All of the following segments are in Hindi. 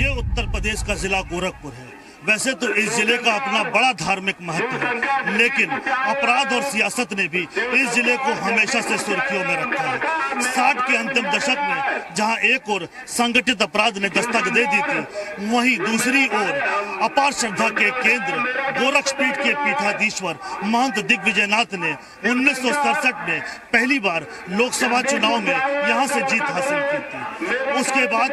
ये उत्तर प्रदेश का जिला गोरखपुर है। वैसे तो इस जिले का अपना बड़ा धार्मिक महत्व है, लेकिन अपराध और सियासत ने भी इस जिले को हमेशा से सुर्खियों में रखा है। 60 के अंतिम दशक में जहां एक ओर संगठित अपराध ने दस्तक दे दी थी, वहीं दूसरी ओर अपार श्रद्धा के केंद्र गोरक्षपीठ के पीठाधीश्वर महंत दिग्विजयनाथ ने 1967 में पहली बार लोकसभा चुनाव में यहां से जीत हासिल की थी। उसके बाद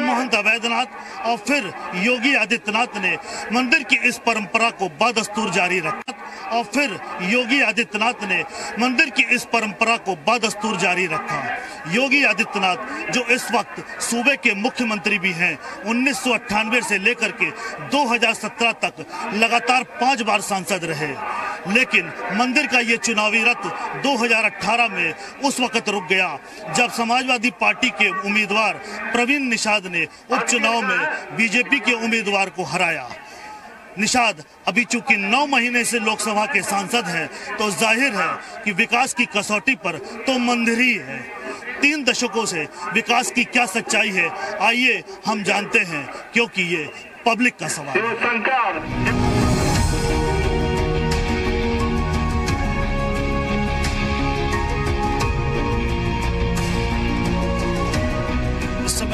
महंत अवैधनाथ और फिर योगी आदित्यनाथ ने मंदिर की इस परंपरा को बदस्तूर जारी रखा और फिर योगी आदित्यनाथ ने मंदिर की इस परंपरा को बदस्तूर जारी रखा। योगी आदित्यनाथ जो इस वक्त सूबे के मुख्यमंत्री भी हैं, 1998 से लेकर के 2017 तक लगातार 5 बार सांसद रहे, लेकिन मंदिर का ये चुनावी रथ 2018 में उस वक्त रुक गया जब समाजवादी पार्टी के उम्मीदवार प्रवीण निषाद ने उपचुनाव में बीजेपी के उम्मीदवार को हराया। निषाद अभी चूंकि 9 महीने से लोकसभा के सांसद हैं, तो जाहिर है कि विकास की कसौटी पर तो मंदिर ही है। 3 दशकों से विकास की क्या सच्चाई है, आइए हम जानते हैं, क्योंकि ये पब्लिक का सवाल है।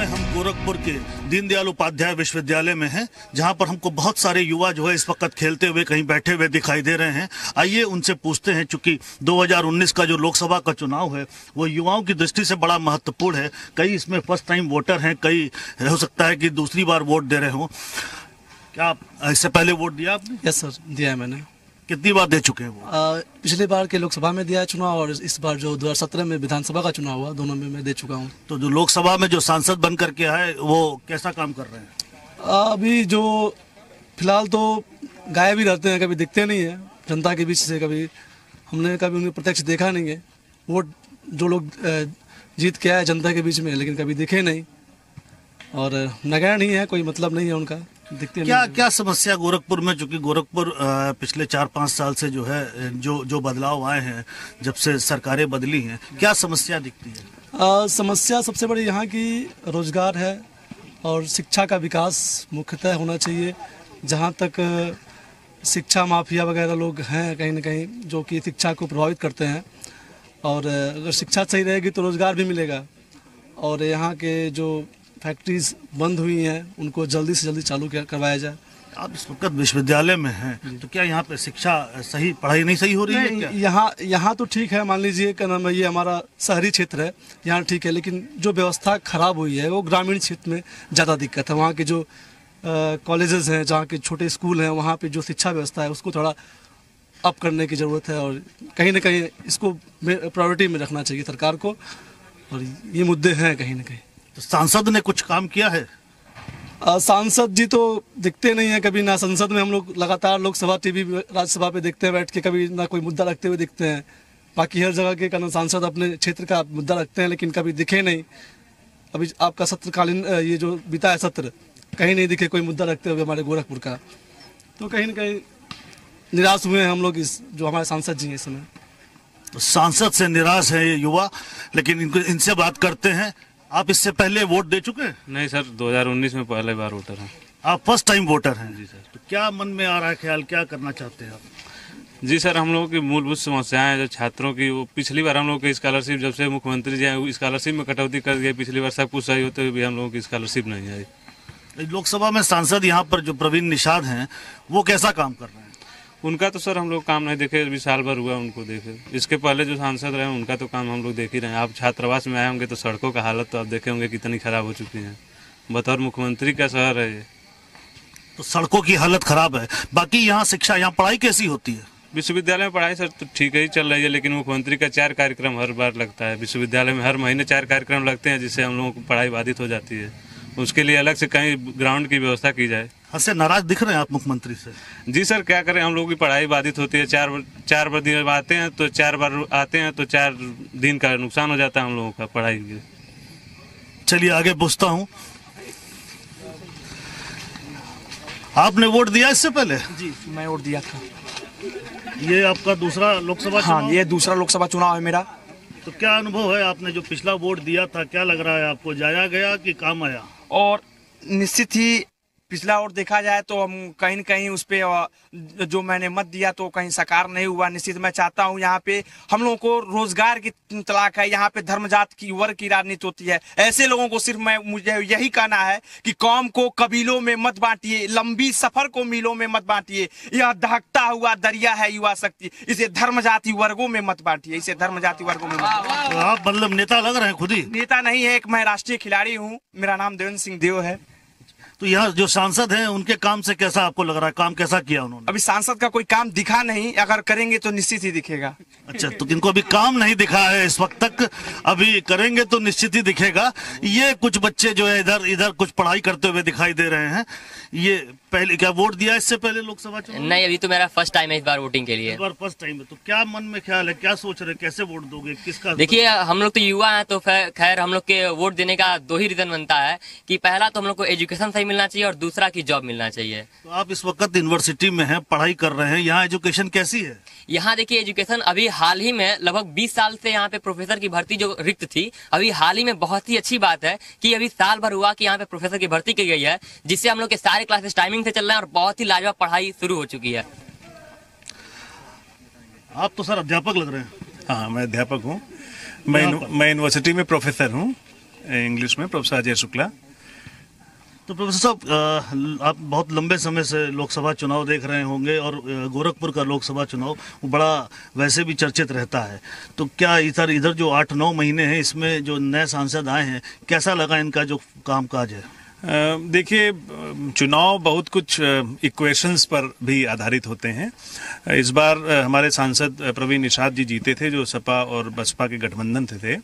हम गोरखपुर के दीनदयाल उपाध्याय विश्वविद्यालय में हैं, जहां पर हमको बहुत सारे युवा जो है इस वक्त खेलते हुए कहीं बैठे हुए दिखाई दे रहे हैं। आइए उनसे पूछते हैं, चूंकि 2019 का जो लोकसभा का चुनाव है वो युवाओं की दृष्टि से बड़ा महत्वपूर्ण है। कई इसमें फर्स्ट टाइम वोटर हैं, कई हो सकता है कि दूसरी बार वोट दे रहे हों। क्या आप इससे पहले वोट दिया आपने? यस सर, दिया है मैंने। कितनी बार दे चुके हैं वो? पिछले बार के लोकसभा में दिया है चुनाव, और इस बार जो 2017 में विधानसभा का चुनाव हुआ, दोनों में मैं दे चुका हूँ। तो जो लोकसभा में जो सांसद बन करके आए वो कैसा काम कर रहे हैं? अभी जो फिलहाल तो गायब ही रहते हैं, कभी दिखते नहीं है जनता के बीच से, कभी हमने कभी उन्हें प्रत्यक्ष देखा नहीं है। वोट जो लोग जीत के आए जनता के बीच में, लेकिन कभी दिखे नहीं और नगण्य नहीं है, कोई मतलब नहीं है उनका, दिखते क्या नहीं। क्या समस्या गोरखपुर में, चूंकि गोरखपुर पिछले 4-5 साल से जो है जो बदलाव आए हैं, जब से सरकारें बदली हैं, क्या समस्या दिखती है? समस्या सबसे बड़ी यहाँ की रोजगार है और शिक्षा का विकास मुख्यतः होना चाहिए। जहाँ तक शिक्षा माफिया वगैरह लोग हैं कहीं ना कहीं, जो कि शिक्षा को प्रभावित करते हैं, और अगर शिक्षा सही रहेगी तो रोजगार भी मिलेगा। और यहाँ के जो फैक्ट्रीज बंद हुई हैं उनको जल्दी से जल्दी चालू करवाया जाए। आप इस वक्त विश्वविद्यालय में हैं, तो क्या यहाँ पे शिक्षा सही, पढ़ाई नहीं सही हो रही है क्या? यहाँ तो ठीक है, मान लीजिए क्या नाम है, ये हमारा शहरी क्षेत्र है, यहाँ ठीक है, लेकिन जो व्यवस्था खराब हुई है वो ग्रामीण क्षेत्र में ज़्यादा दिक्कत है। वहाँ के जो कॉलेजेस हैं, जहाँ के छोटे स्कूल हैं, वहाँ पे जो शिक्षा व्यवस्था है उसको थोड़ा अप करने की ज़रूरत है, और कहीं ना कहीं इसको प्रायोरिटी में रखना चाहिए सरकार को, और ये मुद्दे हैं कहीं ना कहीं। तो सांसद ने कुछ काम किया है? सांसद जी तो दिखते नहीं है कभी, ना संसद में हम लोग लगातार लोकसभा टीवी राज्यसभा पे देखते हैं बैठ के, कभी ना कोई मुद्दा रखते हुए दिखते हैं। बाकी हर जगह के सांसद अपने क्षेत्र का मुद्दा रखते हैं, लेकिन कभी दिखे नहीं। अभी आपका सत्रकालीन ये जो बीता है सत्र, कहीं नहीं दिखे कोई मुद्दा रखते हुए हमारे गोरखपुर का, तो कहीं ना कहीं निराश हुए हैं हम लोग, इस जो हमारे सांसद जी हैं इस समय। तो सांसद से निराश है ये युवा, लेकिन इनसे बात करते हैं। आप इससे पहले वोट दे चुके हैं? नहीं सर, 2019 में पहले बार वोटर हैं। आप फर्स्ट टाइम वोटर हैं? जी सर। तो क्या मन में आ रहा है ख्याल, क्या करना चाहते हैं आप? जी सर, हम लोगों की मूलभूत समस्याएं जो छात्रों की, वो पिछली बार हम लोगों की स्कॉलरशिप, जब से मुख्यमंत्री जी आए स्कॉलरशिप में कटौती कर दिए, पिछली बार सब कुछ सही होते हुए भी हम लोगों की स्कॉलरशिप नहीं आई। लोकसभा में सांसद यहाँ पर जो प्रवीण निषाद हैं, वो कैसा काम कर रहे हैं? उनका तो सर हम लोग काम नहीं देखे, अभी साल भर हुआ उनको देखे। इसके पहले जो सांसद रहे उनका तो काम हम लोग देख ही रहे हैं। आप छात्रावास में आए होंगे तो सड़कों का हालत तो आप देखे होंगे कितनी खराब हो चुकी है। बतौर मुख्यमंत्री का शहर है ये, तो सड़कों की हालत खराब है। बाकी यहाँ शिक्षा, यहाँ पढ़ाई कैसी होती है? विश्वविद्यालय में पढ़ाई सर तो ठीक ही चल रही है, लेकिन मुख्यमंत्री का 4 कार्यक्रम हर बार लगता है विश्वविद्यालय में। हर महीने 4 कार्यक्रम लगते हैं, जिससे हम लोगों को पढ़ाई बाधित हो जाती है। उसके लिए अलग से कहीं ग्राउंड की व्यवस्था की जाए। हंसे नाराज दिख रहे हैं आप मुख्यमंत्री से? जी सर, क्या करें, हम लोगों की पढ़ाई बाधित होती है। 4 बार दिन आते हैं तो 4 बार आते हैं तो 4 दिन का नुकसान हो जाता है हम लोगों का पढ़ाई के। चलिए आगे पूछता हूँ। आपने वोट दिया इससे पहले? जी, मैं वोट दिया था। ये आपका दूसरा लोकसभा चुनाव? हाँ, ये दूसरा लोकसभा चुनाव है मेरा। तो क्या अनुभव है, आपने जो पिछला वोट दिया था, क्या लग रहा है आपको, जाया गया कि काम आया? और निश्चित ही पिछला और देखा जाए तो हम कहीं न कहीं उस पे जो मैंने मत दिया तो कहीं साकार नहीं हुआ। निश्चित मैं चाहता हूं यहाँ पे हम लोगों को रोजगार की तलाक है, यहाँ पे धर्म जात की वर्ग की राजनीति होती है। ऐसे लोगों को सिर्फ मुझे यही कहना है कि कौम को कबीलों में मत बांटिए, लंबी सफर को मीलों में मत बांटिए। यह दहकता हुआ दरिया है युवा शक्ति, इसे धर्म जाति वर्गों में मत बांटिए, इसे धर्म जाति वर्गों में मत बांटिए। आप मतलब नेता लग रहे हैं खुद ही? नेता नहीं है, एक मैं राष्ट्रीय खिलाड़ी हूँ, मेरा नाम देवेंद्र सिंह देव है। तो यहाँ जो सांसद हैं उनके काम से कैसा आपको लग रहा है, काम कैसा किया उन्होंने? अभी सांसद का कोई काम दिखा नहीं, अगर करेंगे तो निश्चित ही दिखेगा। अच्छा, तो इनको अभी काम नहीं दिखा है इस वक्त तक, अभी करेंगे तो निश्चित ही दिखेगा। ये कुछ बच्चे जो है इधर इधर कुछ पढ़ाई करते हुए दिखाई दे रहे हैं। ये पहले क्या वोट दिया इससे पहले लोकसभा चुनाव? नहीं, अभी तो मेरा फर्स्ट टाइम है इस बार वोटिंग के लिए। इस बार फर्स्ट टाइम है, तो क्या मन में ख्याल है, क्या सोच रहे, कैसे वोट दोगे, किसका? देखिए, हम लोग तो युवा हैं, तो खैर हम लोग के वोट देने का दो ही रीजन बनता है कि पहला तो हम लोग को एजुकेशन सही मिलना चाहिए और दूसरा की जॉब मिलना चाहिए। तो आप इस वक्त यूनिवर्सिटी में हैं, पढ़ाई कर रहे हैं, यहाँ एजुकेशन कैसी है? यहाँ देखिए, एजुकेशन अभी हाल ही में लगभग 20 साल से यहाँ पे प्रोफेसर की भर्ती जो रिक्त थी, अभी हाल ही में बहुत ही अच्छी बात है कि अभी साल भर हुआ कि यहाँ पे प्रोफेसर की भर्ती की गई है, जिससे हम लोग के सारे क्लासेस टाइमिंग से चल रहे हैं और बहुत ही लाजवाब पढ़ाई शुरू हो चुकी है। आप तो सर अध्यापक लग रहे हैं। हाँ, मैं अध्यापक हूँ। मैं यूनिवर्सिटी में प्रोफेसर हूँ, इंग्लिश में, प्रोफेसर अजय शुक्ला। तो प्रोफेसर साहब, आप बहुत लंबे समय से लोकसभा चुनाव देख रहे होंगे और गोरखपुर का लोकसभा चुनाव बड़ा वैसे भी चर्चित रहता है, तो क्या इधर जो 8-9 महीने हैं इसमें जो नए सांसद आए हैं, कैसा लगा इनका जो कामकाज है? देखिए, चुनाव बहुत कुछ इक्वेशंस पर भी आधारित होते हैं। इस बार हमारे सांसद प्रवीण निषाद जी जीते थे, जो सपा और बसपा के गठबंधन थे।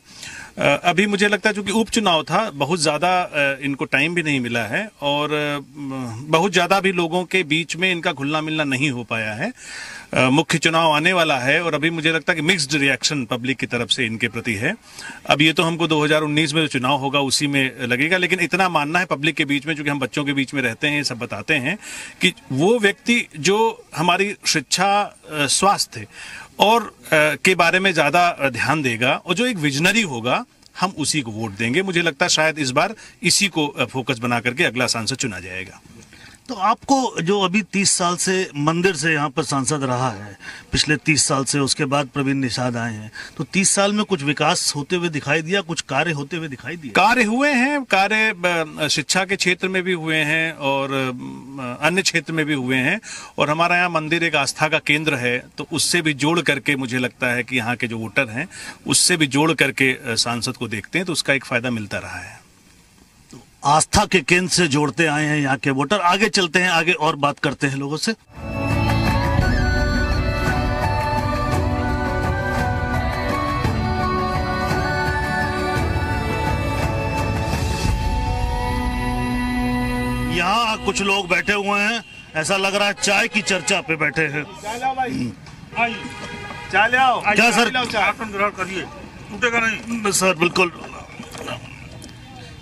अभी मुझे लगता है क्योंकि उपचुनाव था, बहुत ज़्यादा इनको टाइम भी नहीं मिला है और बहुत ज़्यादा भी लोगों के बीच में इनका घुलना मिलना नहीं हो पाया है। मुख्य चुनाव आने वाला है और अभी मुझे लगता है कि मिक्स्ड रिएक्शन पब्लिक की तरफ से इनके प्रति है। अब ये तो हमको 2019 में जो चुनाव होगा उसी में लगेगा, लेकिन इतना मानना है पब्लिक के बीच में, क्योंकि हम बच्चों के बीच में रहते हैं, ये सब बताते हैं कि वो व्यक्ति जो हमारी शिक्षा, स्वास्थ्य और के बारे में ज़्यादा ध्यान देगा और जो एक विजनरी होगा, हम उसी को वोट देंगे। मुझे लगता है शायद इस बार इसी को फोकस बना करके अगला सांसद चुना जाएगा। तो आपको जो अभी 30 साल से मंदिर से यहाँ पर सांसद रहा है, पिछले 30 साल से, उसके बाद प्रवीण निषाद आए हैं, तो 30 साल में कुछ विकास होते हुए दिखाई दिया, कुछ कार्य होते हुए दिखाई दिए? कार्य हुए हैं, कार्य शिक्षा के क्षेत्र में भी हुए हैं और अन्य क्षेत्र में भी हुए हैं। और हमारा यहाँ मंदिर एक आस्था का केंद्र है, तो उससे भी जोड़ करके मुझे लगता है कि यहाँ के जो वोटर हैं उससे भी जोड़ करके सांसद को देखते हैं, तो उसका एक फायदा मिलता रहा है। आस्था के केंद्र से जोड़ते आए हैं यहाँ के वोटर। आगे चलते हैं, आगे और बात करते हैं लोगों से। यहाँ कुछ लोग बैठे हुए हैं, ऐसा लग रहा है चाय की चर्चा पे बैठे हैं। चाय ले आओ। क्या सर? ग्रहण करिए, टूटेगा नहीं सर। बिल्कुल।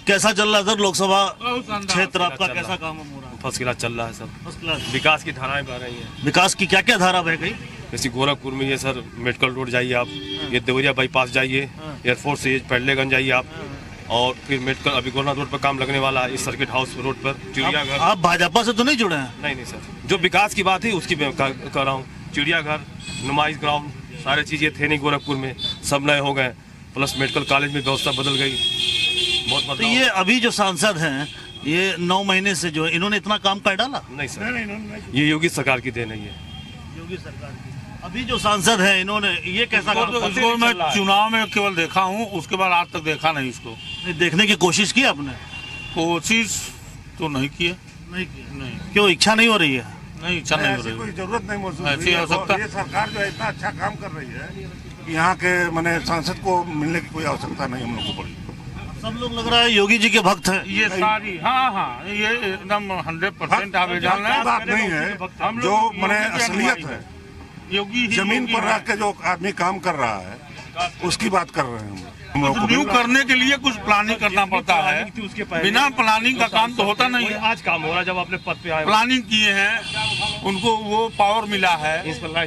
कैसा चल रहा है सर लोकसभा क्षेत्र आपका, कैसा काम हो रहा है? फर्स्ट क्लास चल रहा है सर। First class. विकास की धाराएं बह रही हैं। विकास की क्या क्या धारा बह गई? जैसे गोरखपुर में ये सर मेडिकल रोड जाइए आप, ये देवरिया बाईपास जाइए, एयरफोर्स से पहलेगंज जाइए आप, और फिर मेडिकल अभी गोरनाथ रोड पर काम लगने वाला है, इस सर्किट हाउस रोड पर, चिड़ियाघर। आप भाजपा से तो नहीं जुड़े हैं? नहीं सर, जो विकास की बात है उसकी मैं कर रहा हूँ। चिड़ियाघर, नुमाइश ग्राउंड, सारे चीजें थे नहीं गोरखपुर में, सब नए हो गए, प्लस मेडिकल कॉलेज में व्यवस्था बदल गई, बहुत बदलाव। तो ये अभी जो सांसद हैं, ये 9 महीने से जो है, इन्होंने इतना काम कर डाला? नहीं सर, ये योगी सरकार की देन है। ये योगी सरकार की। अभी जो सांसद हैं, इन्होंने ये कैसा काम? इसको मैं चुनाव में केवल देखा हूँ, उसके बाद आज तक देखा नहीं इसको। देखने की कोशिश की आपने? कोशिश तो नहीं की है। नहीं की? नहीं। क्यों, इच्छा नहीं हो रही है? नहीं, इच्छा नहीं हो रही। कोई जरूरत नहीं महसूस ऐसी आवश्यकता। ये सरकार जो है इतना अच्छा काम कर रही है, यहाँ के माने सांसद को मिलने की कोई आवश्यकता नहीं हम लोग को पड़ी। सब लोग लग रहा है योगी जी के भक्त हैं। ये सारी, हाँ, ये एकदम 100% आवेदन बात नहीं है, जो माने असलियत है, योगी जमीन पर रख के जो आदमी काम कर रहा है उसकी बात कर रहे हैं हम। न्यू करने के लिए कुछ प्लानिंग करना पड़ता है, बिना प्लानिंग का काम तो होता नहीं है। आज काम हो रहा है, जब अपने पद पे आए प्लानिंग किए हैं, उनको वो पावर मिला है,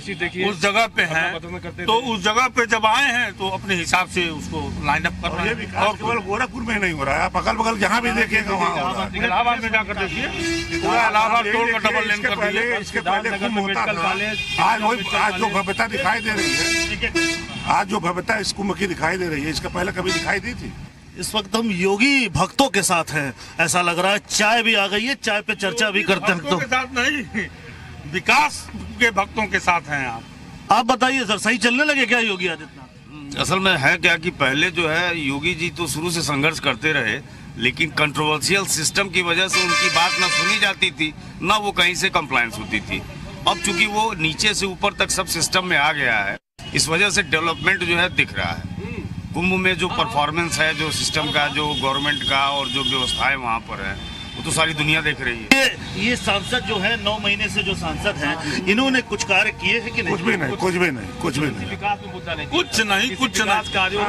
देखिए उस जगह पे है, तो उस जगह पे जब आए हैं तो अपने हिसाब से उसको लाइन अप कर रहे हैं। और केवल गोरखपुर में नहीं हो रहा है, आप अगल बगल जहाँ भी देखिएगा वहाँ हो रहा है। इलाहाबाद में जाकर देखिए, पूरा इलाहाबाद तोड़ कर डबल लेन कर दिए। इसके पहले कुंभ होता था। आज जो भव्यता दिखाई दे रही है, आज जो भव्यता इस कुंभ की दिखाई दे रही है, इसका पहले कभी दिखाई दी थी? इस वक्त हम योगी भक्तों के साथ हैं, ऐसा लग रहा है। चाय भी आ गई है, चाय पे चर्चा भी करते हैं। भक्तों के साथ नहीं, विकास के भक्तों के साथ हैं आप बताइए सर, सही चलने लगे क्या योगी आदित्यनाथ? असल में है क्या कि पहले जो है योगी जी तो शुरू से संघर्ष करते रहे, लेकिन कंट्रोवर्शियल सिस्टम की वजह से उनकी बात ना सुनी जाती थी, ना वो कहीं से कंप्लायंस होती थी। अब चूंकि वो नीचे से ऊपर तक सब सिस्टम में आ गया है, इस वजह से डेवलपमेंट जो है दिख रहा है। कुंभ में जो परफॉर्मेंस है, जो सिस्टम का, जो गवर्नमेंट का और जो व्यवस्थाएं वहाँ पर है, वो तो सारी दुनिया देख रही है। ये सांसद जो है 9 महीने से जो सांसद हैं, इन्होंने कुछ कार्य किए हैं कि नहीं? कुछ भी नहीं, कुछ भी नहीं, कुछ भी नहीं। विकास में मुद्दा नहीं, कुछ नहीं, कुछ नहीं।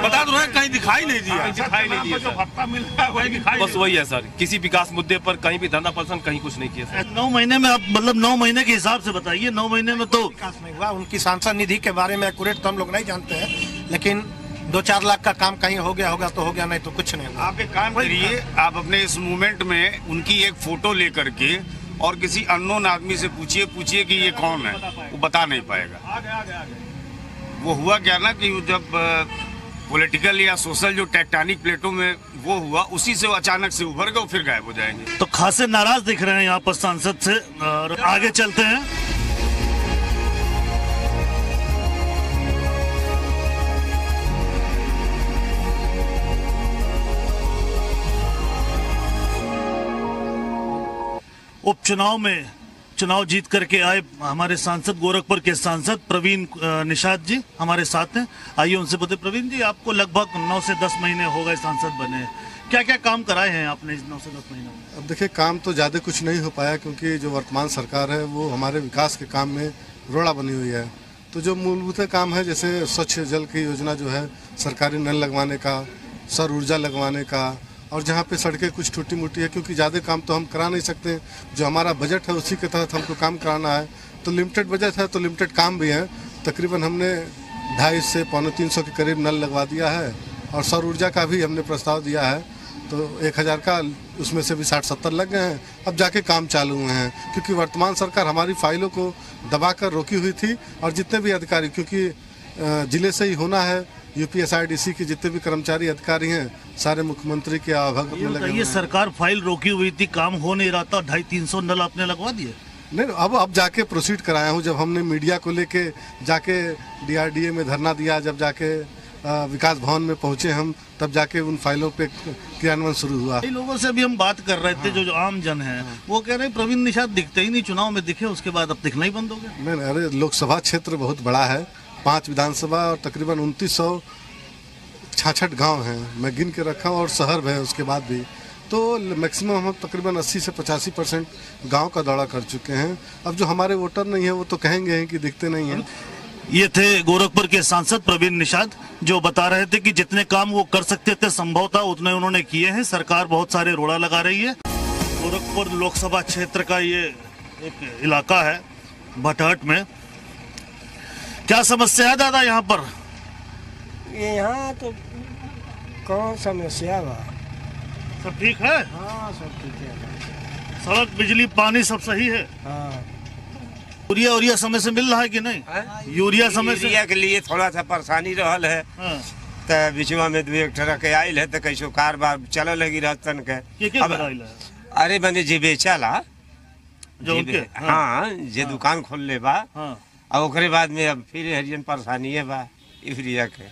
बता दो, कहीं दिखाई नहीं दिया, दिखाई नहीं दिया। भत्ता मिल रहा है वही दिखाई। बस वही है सर, किसी विकास मुद्दे पर कहीं भी धरना प्रदर्शन कहीं कुछ नहीं किया। 9 महीने में आप मतलब 9 महीने के हिसाब से बताइए, 9 महीने में तो विकास नहीं हुआ। उनकी सांसद निधि के बारे में एक्यूरेट तो हम लोग नहीं जानते हैं, लेकिन 2-4 लाख का काम कहीं हो गया होगा तो हो गया, नहीं तो कुछ नहीं हुआ। आप एक काम करिए, आप अपने इस मूवमेंट में उनकी एक फोटो लेकर के और किसी अननोन आदमी से पूछिए कि ये कौन है, वो बता नहीं पाएगा। वो हुआ क्या ना कि जब पॉलिटिकल या सोशल जो टेक्टोनिक प्लेटों में वो हुआ, उसी से वो अचानक से उभर गए, फिर गायब हो जाएंगे। तो खासे नाराज दिख रहे हैं यहाँ पर सांसद से। और आगे चलते हैं। उपचुनाव में चुनाव जीत करके आए हमारे सांसद, गोरखपुर के सांसद प्रवीण निषाद जी हमारे साथ हैं। आइए उनसे पूछते। प्रवीण जी, आपको लगभग 9 से 10 महीने हो गए सांसद बने, क्या क्या काम कराए हैं आपने इस 9 से 10 महीनों में? अब देखिए, काम तो ज़्यादा कुछ नहीं हो पाया, क्योंकि जो वर्तमान सरकार है वो हमारे विकास के काम में रोड़ा बनी हुई है। तो जो मूलभूत काम है, जैसे स्वच्छ जल की योजना जो है, सरकारी नल लगवाने का, सौर ऊर्जा लगवाने का, और जहाँ पे सड़कें कुछ टूटी मुटी है, क्योंकि ज़्यादा काम तो हम करा नहीं सकते, जो हमारा बजट है उसी के तहत हमको काम कराना है। तो लिमिटेड बजट है, तो लिमिटेड काम भी है। तकरीबन हमने 250 से 350 के करीब नल लगवा दिया है, और सौर ऊर्जा का भी हमने प्रस्ताव दिया है, तो 1000 का उसमें से भी 60-70 लग गए हैं। अब जाके काम चालू हुए हैं, क्योंकि वर्तमान सरकार हमारी फाइलों को दबाकर रोकी हुई थी, और जितने भी अधिकारी, क्योंकि जिले से ही होना है, यूपीएसआईडीसी के जितने भी कर्मचारी अधिकारी हैं, सारे मुख्यमंत्री के आभार में लगे। ये सरकार फाइल रोकी हुई थी, काम हो नहीं रहा था, 250-300 नल आपने लगवा दिए? नहीं, अब जाके प्रोसीड कराया हूँ। जब हमने मीडिया को लेके जाके डीआरडीए में धरना दिया, जब जाके विकास भवन में पहुंचे हम, तब जाके उन फाइलों पे क्रियान्वयन शुरू हुआ। कई लोगों से भी हम बात कर रहे थे, जो आम जन है, वो कह रहे हैं प्रवीण निषाद दिखते ही नहीं, चुनाव में दिखे उसके बाद अब दिखना ही बंद हो गया। नहीं, अरे लोकसभा क्षेत्र बहुत बड़ा है, 5 विधानसभा और तकरीबन 2966 गांव हैं, मैं गिन के रखा हूँ, और शहर है उसके बाद भी। तो मैक्सिमम हम तकरीबन 80 से 85% गांव का दौरा कर चुके हैं। अब जो हमारे वोटर नहीं है वो तो कहेंगे हैं कि दिखते नहीं हैं। ये थे गोरखपुर के सांसद प्रवीण निषाद, जो बता रहे थे कि जितने काम वो कर सकते थे संभव था उतने उन्होंने किए हैं। सरकार बहुत सारे रोड़ा लगा रही है। गोरखपुर लोकसभा क्षेत्र का ये एक इलाका है भटहट में। क्या समस्या है दादा यहाँ पर? यहाँ तो कौन समस्या बा, सब ठीक है? हाँ सब ठीक है। सड़क, बिजली, पानी सब सही है? हाँ। यूरिया समय से मिल रहा है कि नहीं? यूरिया समय से? यूरिया के लिए थोड़ा सा परेशानी रहल है। तो बीचवा में 2-1 ट्रक आयल है, तो कैसो कारोबार चल लगी रहतन के। अरे बने जे बेचाला, हाँ, जे दुकान खोल ले बा, और ओकरे बाद में अब फिर हरियन परेशानी है बा यूरिया के।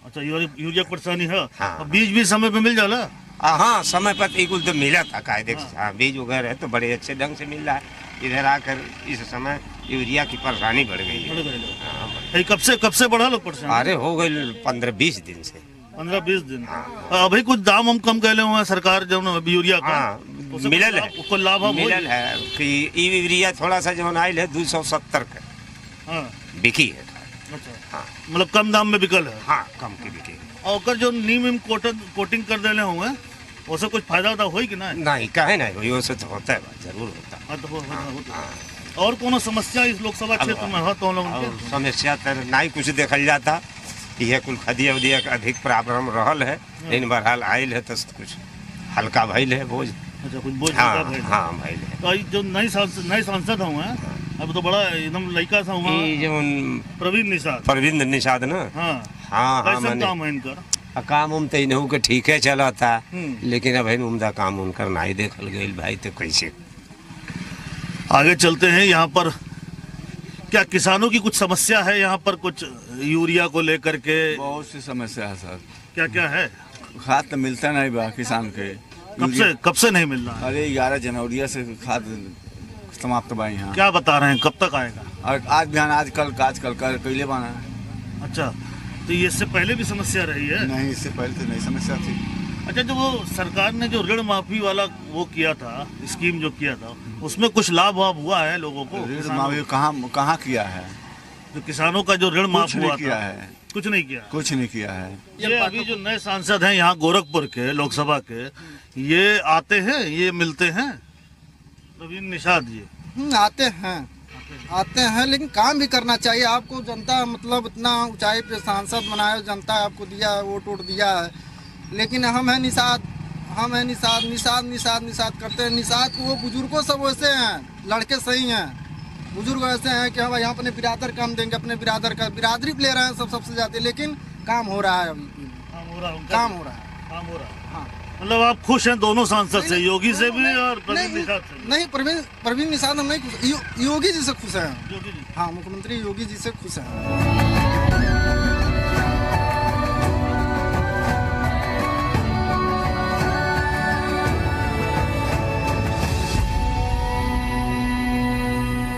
अच्छा, यूरिया परेशानी है। हाँ। बीज भी समय पे मिल जाला? हाँ, समय पर बिल्कुल तो मिला था कायदे से। हाँ, बीज वगैरह तो बड़े अच्छे ढंग से मिल रहा है। इधर आकर इस समय यूरिया की परेशानी बढ़ गई है। कब से बढ़ा लो परेशानी? अरे हो गई 15-20 दिन से। 15-20 दिन। अभी कुछ दाम हम कम कहले हुए हैं सरकार जब यूरिया का मिलल है, उसको लाभ मिलल है कि यूरिया थोड़ा सा जो आयल है 270 का बिकी है। अच्छा, मतलब कम दाम में बिकल है? हाँ, कम की बिकी है। और जो नीम कोटिंग कर देने हुए उससे कुछ फायदा होता हो कि ना? नहीं कहे नहीं भाई, वो से तो होता है, जरूर होता है। और कोनो समस्या इस लोकसभा क्षेत्र में हो तो लोग समस्या तो नहीं कुछ देखल जाता, यह कुल खदिया उदिया का अधिक प्रॉब्लम रहल है, लेकिन बहरहाल आयल है तो कुछ हल्का भइल है बोझ। अच्छा, कुछ बोझ हाँ, हल्का भइल है। हाँ भइल है। तो जो नई सांसद हुए अब तो बड़ा एकदम लड़का सा हुआ प्रवीण निषाद ना। हाँ हाँ हाँ, कैसा काम है इनका? काम उम तो इनहू के ठीक है चला था, लेकिन अब उम्दा काम उनकर नहीं देखल गई भाई, तो कैसे आगे चलते हैं। यहाँ पर क्या किसानों की कुछ समस्या है? यहाँ पर कुछ यूरिया को लेकर के बहुत सी समस्या है सर। क्या क्या है? खाद तो मिलता नहीं बा किसान के। कब से नहीं मिल रहा? अरे 11 जनवरी से खाद समाप्त बा यहाँ। क्या बता रहे हैं, कब तक आएगा? और आज बिहान, आज कल कैले बना है। अच्छा, तो ये इससे पहले भी समस्या रही है? नहीं, इससे पहले तो नहीं समस्या थी। अच्छा, जो वो सरकार ने जो ऋण माफी वाला वो किया था, स्कीम जो किया था, उसमें कुछ लाभ वाभ हुआ है लोगों को? ऋण माफी कहाँ किया है? जो किसानों का जो ऋण माफ हुआ किया है, कुछ नहीं किया। कुछ नहीं किया है। ये अभी जो नए सांसद हैं यहाँ गोरखपुर के लोकसभा के, ये आते हैं, ये मिलते हैं प्रवीण निषाद जी? आते हैं लेकिन काम भी करना चाहिए। आपको जनता मतलब इतना ऊंचाई पे सांसद बनाया, जनता आपको दिया, वोट दिया है, लेकिन हम है निषाद करते हैं। निषाद को वो बुजुर्गों सब वैसे हैं, लड़के सही हैं, बुजुर्ग ऐसे हैं कि हम यहाँ अपने बिरादर काम देंगे, अपने बिरादर का बिरादरी ले रहे हैं सब जाते, लेकिन काम हो रहा है। अभी काम हो रहा है। हाँ, मतलब आप खुश हैं दोनों सांसद से, योगी से भी और प्रवीण निषाद से? नहीं, प्रवीण निषाद हम नहीं खुश, योगी जी से खुश हैं। हाँ, मुख्यमंत्री योगी जी से खुश हैं।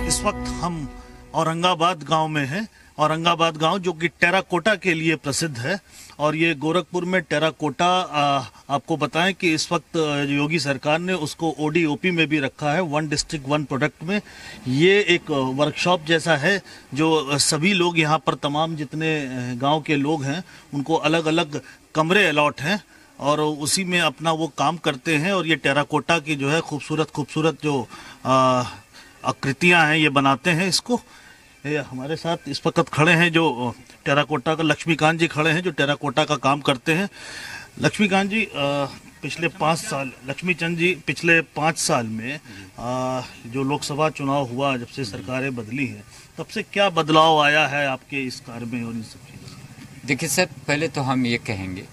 इस वक्त हम औरंगाबाद गांव में हैं। औरंगाबाद गांव जो कि टेराकोटा के लिए प्रसिद्ध है, और ये गोरखपुर में टेराकोटा आपको बताएं कि इस वक्त योगी सरकार ने उसको ODOP में भी रखा है, 1 डिस्ट्रिक्ट 1 प्रोडक्ट में। ये एक वर्कशॉप जैसा है जो सभी लोग यहाँ पर, तमाम जितने गांव के लोग हैं, उनको अलग अलग कमरे अलॉट हैं और उसी में अपना वो काम करते हैं। और ये टेराकोटा की जो है खूबसूरत जो आकृतियाँ हैं, ये बनाते हैं इसको। ये हमारे साथ इस वक्त खड़े हैं जो टेराकोटा का, लक्ष्मीकांत जी खड़े हैं जो टेराकोटा का काम करते हैं। लक्ष्मीकांत जी, पिछले 5 साल, लक्ष्मीचंद जी, पिछले 5 साल में जो लोकसभा चुनाव हुआ, जब से सरकारें बदली हैं, तब से क्या बदलाव आया है आपके इस कार्य में और इन सब चीज़ों? देखिए सर, पहले तो हम ये कहेंगे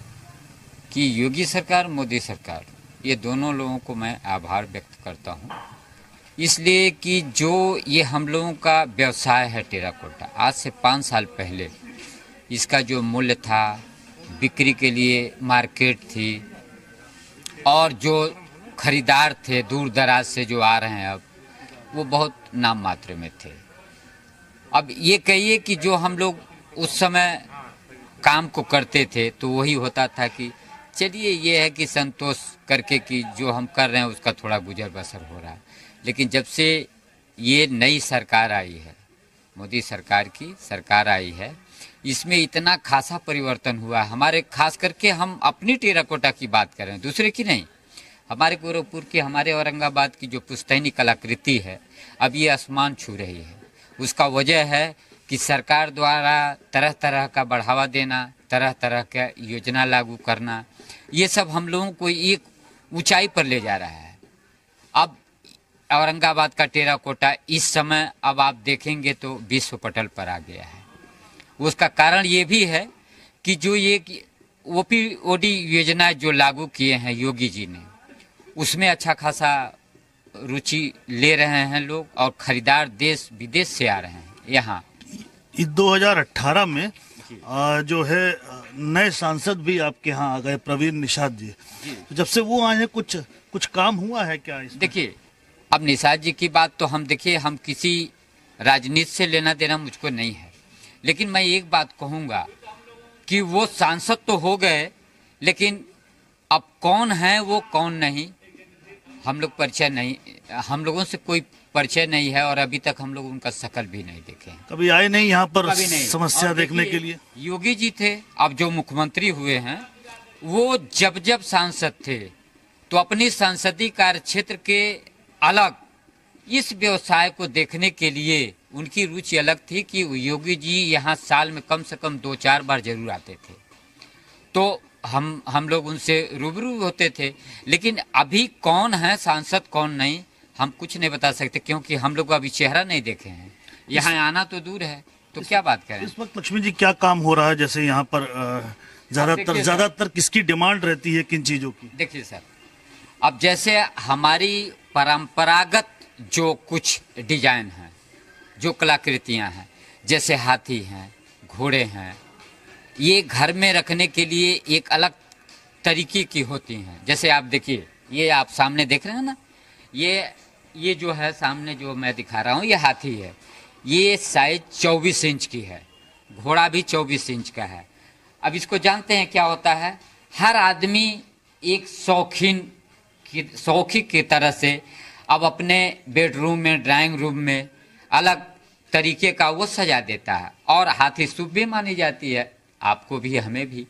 कि योगी सरकार, मोदी सरकार, ये दोनों लोगों को मैं आभार व्यक्त करता हूँ, इसलिए कि जो ये हम लोगों का व्यवसाय है टेराकोटा, आज से 5 साल पहले इसका जो मूल्य था, बिक्री के लिए मार्केट थी, और जो खरीदार थे दूर दराज से जो आ रहे हैं, अब वो बहुत नाम मात्र में थे। अब ये कहिए कि जो हम लोग उस समय काम को करते थे तो वही होता था कि चलिए ये है कि संतोष करके कि जो हम कर रहे हैं उसका थोड़ा गुजर बसर हो रहा है। लेकिन जब से ये नई सरकार आई है, मोदी सरकार की सरकार आई है, इसमें इतना खासा परिवर्तन हुआ है। हमारे खास करके हम अपनी टेराकोटा की बात कर रहे हैं, दूसरे की नहीं। हमारे गोरखपुर की, हमारे औरंगाबाद की जो पुश्तैनी कलाकृति है, अब ये आसमान छू रही है। उसका वजह है कि सरकार द्वारा तरह तरह का बढ़ावा देना, तरह तरह का योजना लागू करना, ये सब हम लोगों को एक ऊंचाई पर ले जा रहा है। अब औरंगाबाद का टेराकोटा इस समय अब आप देखेंगे तो विश्व पटल पर आ गया है। उसका कारण ये भी है कि जो ये OPOD योजना जो लागू किए हैं योगी जी ने, उसमें अच्छा खासा रुचि ले रहे हैं लोग, और खरीदार देश विदेश से आ रहे हैं यहाँ। 2018 में जो है नए सांसद भी आपके यहाँ आ गए, प्रवीण निषाद जी। तो जब से वो आए हैं कुछ काम हुआ है क्या इसमें? देखिए, अब निषाद जी की बात तो हम देखिए, हम किसी राजनीति से लेना देना मुझको नहीं है, लेकिन मैं एक बात कहूँगा कि वो सांसद तो हो गए, लेकिन अब कौन है वो कौन नहीं, हम लोगों से कोई परिचय नहीं है और अभी तक हम लोग उनका शकल भी नहीं देखे हैं। कभी आए नहीं यहाँ पर कभी नहीं। समस्या देखने के लिए? योगी जी थे, अब जो मुख्यमंत्री हुए हैं, वो जब सांसद थे तो अपनी संसदीय कार्य क्षेत्र के अलग इस व्यवसाय को देखने के लिए उनकी रुचि अलग थी कि योगी जी यहाँ साल में कम से कम 2-4 बार जरूर आते थे। तो हम लोग उनसे रूबरू होते थे। लेकिन अभी कौन है सांसद कौन नहीं हम कुछ नहीं बता सकते, क्योंकि हम लोग अभी चेहरा नहीं देखे हैं। यहाँ आना तो दूर है, तो क्या बात करें। इस वक्त लक्ष्मी जी क्या काम हो रहा है? जैसे यहाँ पर ज्यादातर किसकी डिमांड रहती है, किन चीजों की? देखिए सर, अब जैसे हमारी परंपरागत जो कुछ डिजाइन है, जो कलाकृतियाँ हैं, जैसे हाथी हैं, घोड़े हैं, ये घर में रखने के लिए एक अलग तरीके की होती हैं। जैसे आप देखिए, ये आप सामने देख रहे हैं ना, ये जो है सामने जो मैं दिखा रहा हूँ, ये हाथी है। ये साइज 24 इंच की है, घोड़ा भी 24 इंच का है। अब इसको जानते हैं क्या होता है, हर आदमी एक शौकी की तरह से अब अपने बेडरूम में, ड्राइंग रूम में अलग तरीके का वो सजा देता है। और हाथी शुभ भी मानी जाती है, आपको भी हमें भी।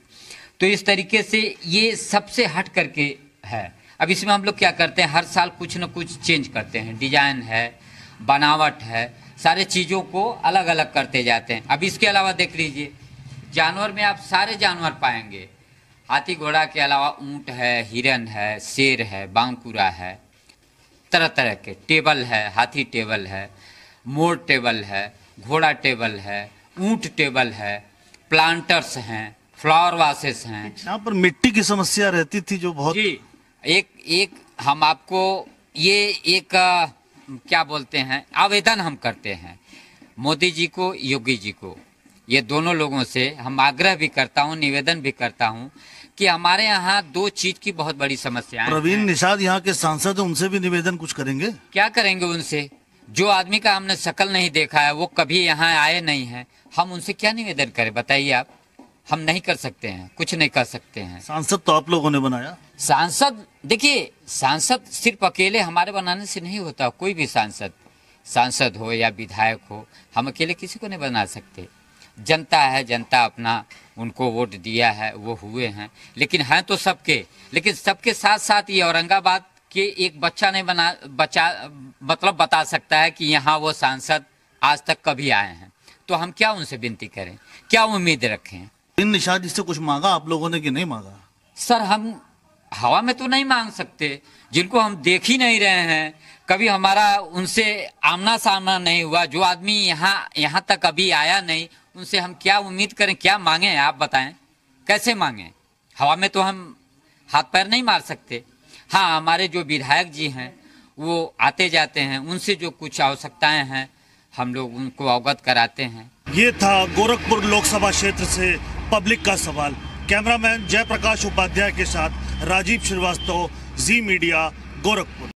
तो इस तरीके से ये सबसे हट करके है। अब इसमें हम लोग क्या करते हैं, हर साल कुछ न कुछ चेंज करते हैं, डिजाइन है, बनावट है, सारे चीज़ों को अलग अलग करते जाते हैं। अब इसके अलावा देख लीजिए, जानवर में आप सारे जानवर पाएंगे। हाथी घोड़ा के अलावा ऊंट है, हिरन है, शेर है, बांकुरा है, तरह तरह के टेबल है, हाथी टेबल है, मोर टेबल है, घोड़ा टेबल है, ऊंट टेबल है, प्लांटर्स हैं, फ्लावर वासेस हैं। यहाँ पर मिट्टी की समस्या रहती थी जो बहुत जी, एक हम आपको ये एक क्या बोलते हैं, आवेदन हम करते हैं मोदी जी को, योगी जी को। ये दोनों लोगों से हम आग्रह भी करता हूँ, निवेदन भी करता हूँ कि हमारे यहाँ 2 चीज की बहुत बड़ी समस्या है। प्रवीण निषाद यहाँ के सांसद हैं, उनसे भी निवेदन कुछ करेंगे? क्या करेंगे उनसे? जो आदमी का हमने शकल नहीं देखा है, वो कभी यहाँ आए नहीं है, हम उनसे क्या निवेदन करें बताइए आप? हम नहीं कर सकते हैं, कुछ नहीं कर सकते हैं। सांसद तो आप लोगों ने बनाया। सांसद देखिए, सांसद सिर्फ अकेले हमारे बनाने से नहीं होता। कोई भी सांसद हो या विधायक हो, हम अकेले किसी को नहीं बना सकते। जनता है, जनता अपना उनको वोट दिया है, वो हुए हैं। लेकिन हैं तो सबके, लेकिन सबके साथ साथ ये औरंगाबाद के एक बच्चा नहीं बता सकता है कि यहाँ वो सांसद आज तक कभी आए हैं। तो हम क्या उनसे विनती करें, क्या उम्मीद रखें? इन निषाद जी से कुछ मांगा आप लोगों ने कि नहीं मांगा? सर, हम हवा में तो नहीं मांग सकते, जिनको हम देख ही नहीं रहे हैं, कभी हमारा उनसे आमना सामना नहीं हुआ। जो आदमी यहाँ तक अभी आया नहीं, उनसे हम क्या उम्मीद करें, क्या मांगे? आप बताएं, कैसे मांगे? हवा में तो हम हाथ पैर नहीं मार सकते। हाँ, हमारे जो विधायक जी हैं वो आते जाते हैं, उनसे जो कुछ आवश्यकताएं हैं हम लोग उनको अवगत कराते हैं। ये था गोरखपुर लोकसभा क्षेत्र से पब्लिक का सवाल। कैमरामैन जयप्रकाश उपाध्याय के साथ राजीव श्रीवास्तव, जी मीडिया, गोरखपुर।